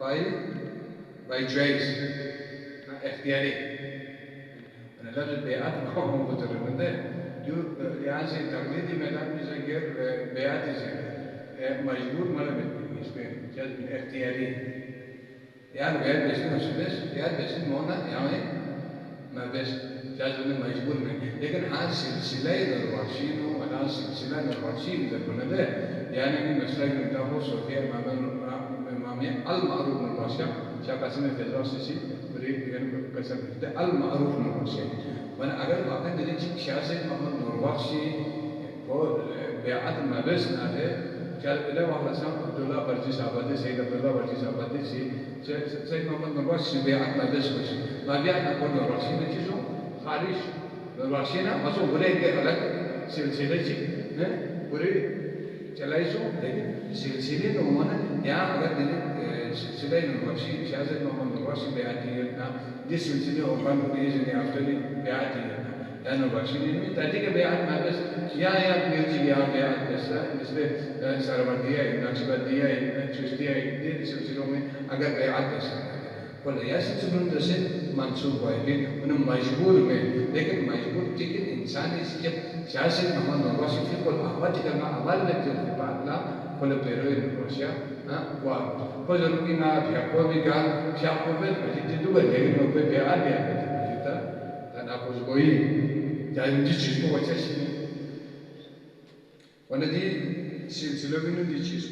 by choice اختياري أنا لفظ البيعات ما هو موجود ده جو यहाँ से तकलीदी मैदान में से गैर बेयात से मजबूर मतलब इसमें जब اختياري यार बेयात बेसिन मशबूस बेयात बेसिन मोना यहाँ में ما بس جازم مجبور من لكن هذه سلسلة الوارشين ولا سلسلة الوارشين إذا كنا ده يعني من مسألة نتابع سوفيا مامي المعروف من الوارشة شاكاسمه في الرأسي بريد يعني كسر ده المعروف من الوارشة وأنا أقول واقع ده شيء محمد الوارشي هو بيعات ما بس هذا كان له واحد سام عبد الله برجي سابدي سيد عبد الله برجي سابدي سيد محمد الوارشي بيعات ما بس ما بيعات نقول الوارشي نتيجه خارج الوارشينا مسؤول بره के अलग सिलसिले से हैं पूरे चलाई सो लेकिन सिलसिले में होना यहाँ अगर सिलसिले में वार्षी शायद मोहम्मद वार्षी बेआती है ना जिस सिलसिले ओपन हुई है जिन्हें आफ्टरली बेआती है यानी वार्षी में ताकि के बेआत में बस यहाँ मिर्ची यहाँ बेआत जैसा जिसमें सरवदिया नक्शबंदिया चुस्तिया इन सिलसिलों में अगर बेआत जैसा ولا ياسر من دسين منسوب وايدين ونم مجبور में लेकिन मजबूर ठीक इंसान इसके सियासी नमन नवासी फिर कोई आवाज़ का ना आवाज़ में जो बातला कोई पेरो इन रोशिया हाँ वाह कोई जरूर की ना फियाको भी गाल फियाको में मजीद तो बन जाएगी लोग पे प्यार भी आते हैं मजीदा तना कुछ कोई जान जिस चीज़ को अच्छा सी वनदी सिलसिलों में नी चीज़